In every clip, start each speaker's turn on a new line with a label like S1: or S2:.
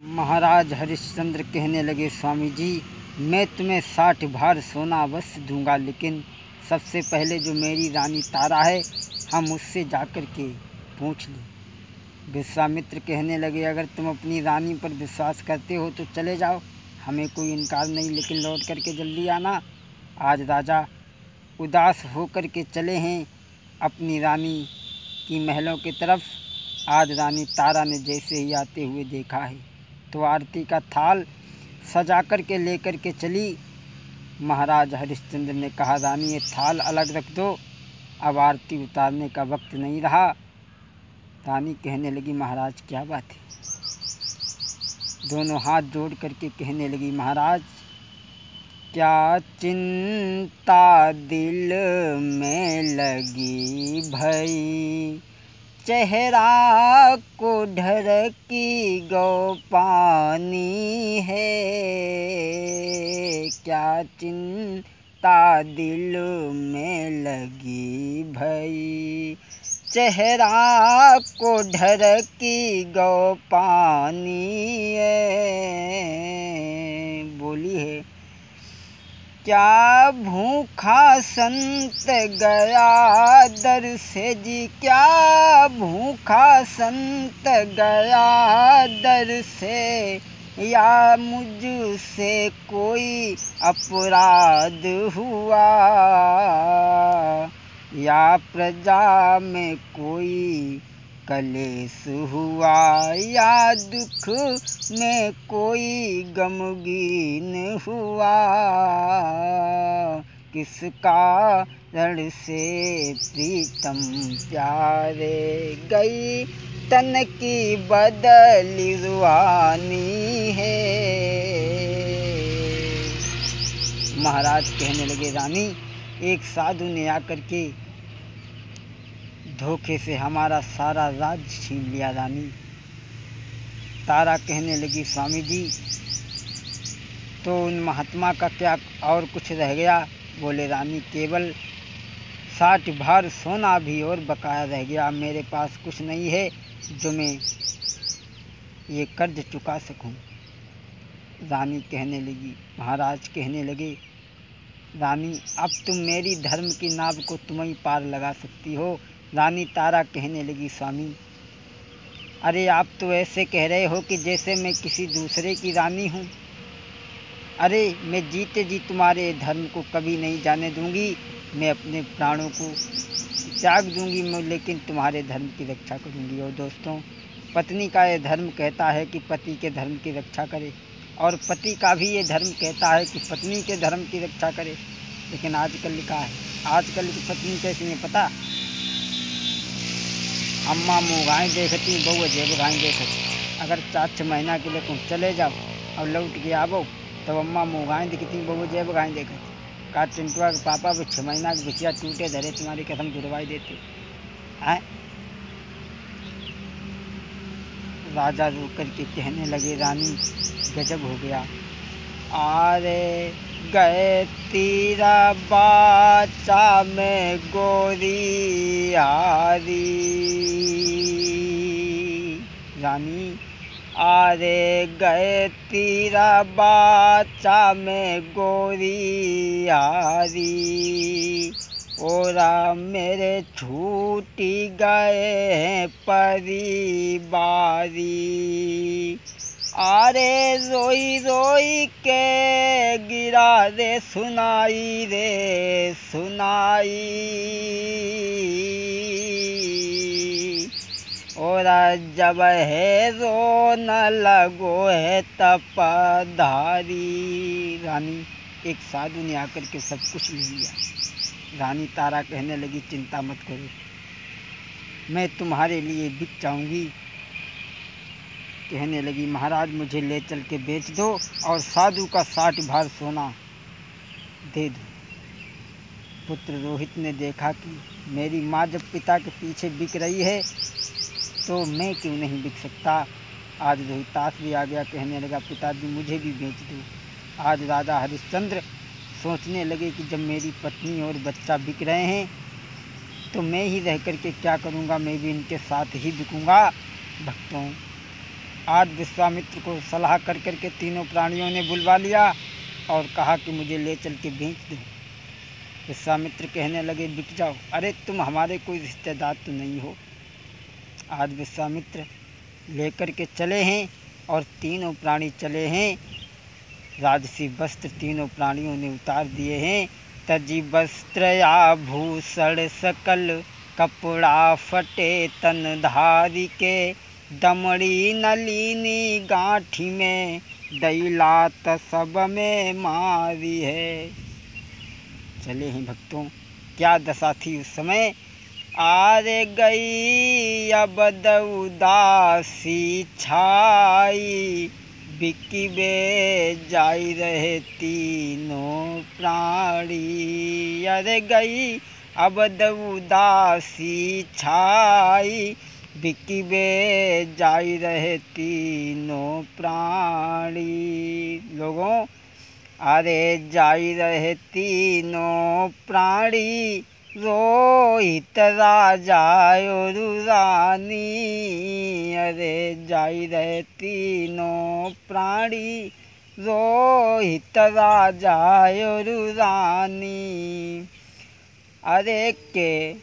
S1: महाराज हरिश्चंद्र कहने लगे, स्वामी जी मैं तुम्हें 60 भार सोना अवश्य दूंगा, लेकिन सबसे पहले जो मेरी रानी तारा है हम उससे जाकर के पूछ लें। विश्वामित्र कहने लगे, अगर तुम अपनी रानी पर विश्वास करते हो तो चले जाओ, हमें कोई इनकार नहीं, लेकिन लौट करके जल्दी आना। आज राजा उदास होकर के चले हैं अपनी रानी की महलों की तरफ। आज रानी तारा ने जैसे ही आते हुए देखा है तो आरती का थाल सजा कर के लेकर के चली। महाराज हरिश्चंद्र ने कहा, रानी ये थाल अलग रख दो, अब आरती उतारने का वक्त नहीं रहा। रानी कहने लगी, महाराज क्या बात है? दोनों हाथ जोड़ करके कहने लगी, महाराज क्या चिंता दिल में लगी भई, चेहरा को ढरकी गो पानी है। क्या चिंता दिल में लगी भई, चेहरा को ढरकी गो पानी है। बोली है, क्या भूखा संत गया दर से जी, क्या भूखा संत गया दर से, या मुझसे कोई अपराध हुआ, या प्रजा में कोई कलेश हुआ, या दुख में कोई गमगीन हुआ, किस कारण से प्रीतम प्यारे गई, तन की बदली रुहानी है। महाराज कहने लगे, रानी एक साधु ने आकर के धोखे से हमारा सारा राज्य छीन लिया। रानी तारा कहने लगी, स्वामी जी तो उन महात्मा का क्या और कुछ रह गया? बोले, रानी केवल 60 भार सोना भी और बकाया रह गया, मेरे पास कुछ नहीं है जो मैं ये कर्ज चुका सकूं। रानी कहने लगी, महाराज कहने लगे, रानी अब तुम मेरी धर्म की नाव को तुम ही पार लगा सकती हो। रानी तारा कहने लगी, स्वामी अरे आप तो ऐसे कह रहे हो कि जैसे मैं किसी दूसरे की रानी हूँ। अरे मैं जीते जी तुम्हारे धर्म को कभी नहीं जाने दूंगी, मैं अपने प्राणों को त्याग दूंगी, मैं लेकिन तुम्हारे धर्म की रक्षा करूंगी। और दोस्तों, पत्नी का ये धर्म कहता है कि पति के धर्म की रक्षा करे, और पति का भी ये धर्म कहता है कि पत्नी के धर्म की रक्षा करे। लेकिन आजकल लिखा है, आजकल की पत्नी कैसी है पता? अम्मा मुँह गाय देखती, बहू जेब गाय देखती। अगर 4-6 महीना के लिए तुम चले जाओ और लौट के आवो तो अम्मा मुँह गाय दिखती, बहू जेब गाय देखती। का चिंटुआ के पापा भी 6 महीना के बिछिया टूटे धरे तुम्हारी कसम जुड़वाई देते हैं। राजा रो करके कहने लगे, रानी गजब हो गया। आरे गए तीरा बाचा में गोरी हारी, रानी आरे गए तीरा बाचा में गोरी हारी, ओरा मेरे छूटी गए हैं परिवारी। आरे रोई रोई के गिरा रे सुनाई रे सुनाई, और जब है रो न लगो है तपधारी। रानी एक साधु ने आकर के सब कुछ ले लिया। रानी तारा कहने लगी, चिंता मत करो, मैं तुम्हारे लिए बिक जाऊंगी। कहने लगी, महाराज मुझे ले चल के बेच दो और साधु का 60 भार सोना दे दो। पुत्र रोहित ने देखा कि मेरी माँ जब पिता के पीछे बिक रही है तो मैं क्यों नहीं बिक सकता। आज रोहितास भी आ गया, कहने लगा, पिताजी मुझे भी बेच दो। आज राजा हरिश्चंद्र सोचने लगे कि जब मेरी पत्नी और बच्चा बिक रहे हैं तो मैं ही रह कर के क्या करूँगा, मैं भी इनके साथ ही बिकूँगा। भक्तों, आज विश्वामित्र को सलाह कर करके तीनों प्राणियों ने बुलवा लिया और कहा कि मुझे ले चल के बेच दो। विश्वामित्र कहने लगे बिक जाओ, अरे तुम हमारे कोई रिश्तेदार तो नहीं हो। आज विश्वामित्र लेकर के चले हैं और तीनों प्राणी चले हैं। राजसी वस्त्र तीनों प्राणियों ने उतार दिए हैं। तजी वस्त्र आभूषण सकल, कपड़ा फटे तन धारी के, दमड़ी नलिनी गांठी में, दैलात सब में मारी है। चले हैं भक्तों, क्या दशा थी उस समय। आरे गई अब उदासी छाई, बिकी बे जाई रहे तीनों प्राणी। अरे गई अब उदासी छाई, बिकी बे जाई रहे तीनों प्राणी। लोगों, अरे जाई रहे तीनों प्राणी, रोहित राजा और रानी। अरे जाई रहे तीनों प्राणी, रोहित राजा और रानी। अरे के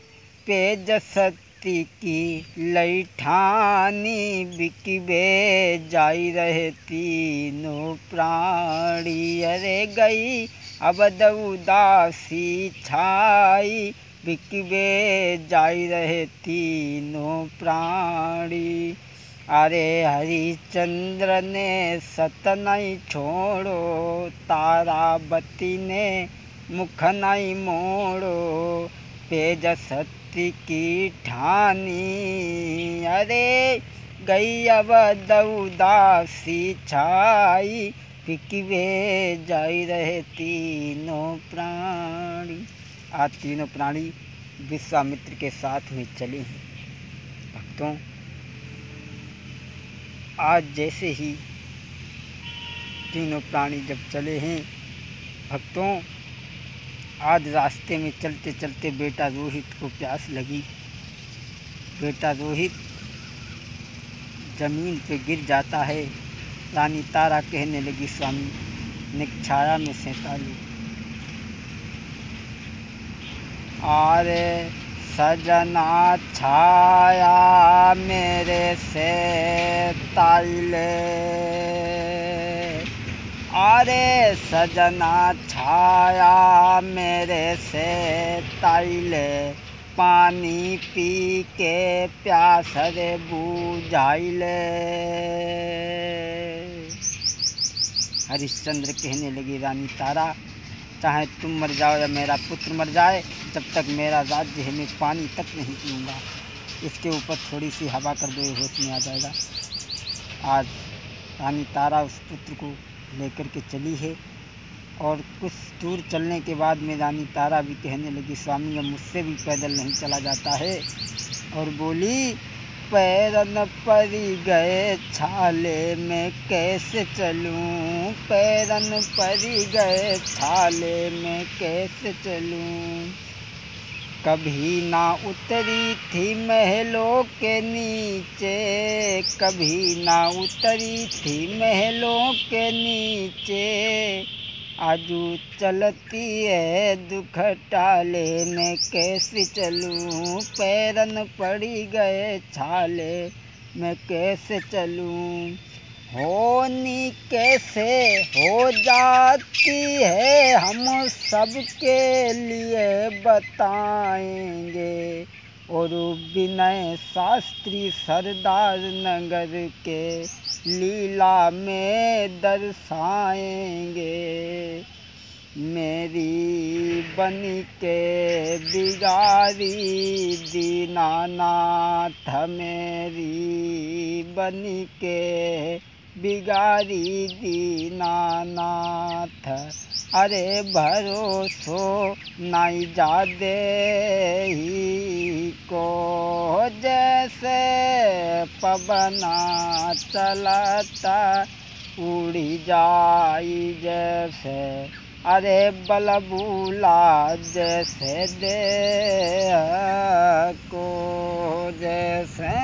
S1: पेज सती की लैठानी, बिकी बे जाई रहे तीनों प्राणी। अरे गई अब उदासी छाई, बिकी बे जाई रहे तीनों प्राणी। अरे हरिश्चंद्र ने सत नहीं छोड़ो, तारावती ने मुख नहीं मोड़ो, पेज सती की ठानी। अरे गई अब उदासी छाई, बिकी बे जाई रहे तीनों प्राणी। आज तीनों प्राणी विश्वामित्र के साथ में चले हैं। भक्तों, आज जैसे ही तीनों प्राणी जब चले हैं, भक्तों, आज रास्ते में चलते चलते बेटा रोहित को प्यास लगी। बेटा रोहित जमीन पे गिर जाता है। रानी तारा कहने लगी स्वामी निक्षाया में 47। आरे सजना छाया मेरे से ताइले, आरे सजना छाया मेरे से ताइले, पानी पी के प्यास रे बुझाइले। हरिश्चंद्र कहने लगी रानी तारा, चाहे तुम मर जाओ या मेरा पुत्र मर जाए, जब तक मेरा राज्य है मैं पानी तक नहीं पीऊँगा। इसके ऊपर थोड़ी सी हवा कर दो, ये होश में आ जाएगा। आज रानी तारा उस पुत्र को लेकर के चली है और कुछ दूर चलने के बाद में रानी तारा भी कहने लगी स्वामी अब मुझसे भी पैदल नहीं चला जाता है। और बोली पैरन परी गए छाले में कैसे चलूं, पैरन परी गए छाले में कैसे चलूं। कभी ना उतरी थी महलों के नीचे, कभी ना उतरी थी महलों के नीचे, आजू चलती है दुख टाले में कैसे चलूं, पैरन पड़ी गए छाले में कैसे चलूं। होनी कैसे हो जाती है हम सबके लिए बताएंगे, और विनय शास्त्री सरदार नगर के लीला में दर्शाएंगे। मेरी बनी के बिगारी दीनानाथ, मेरी बनी के बिगारी दीनानाथ। अरे भरोसो नहीं जादे ही को, जैसे पवना चलता उड़ी जाई जैसे, अरे बलबूला जैसे दे को जैसे।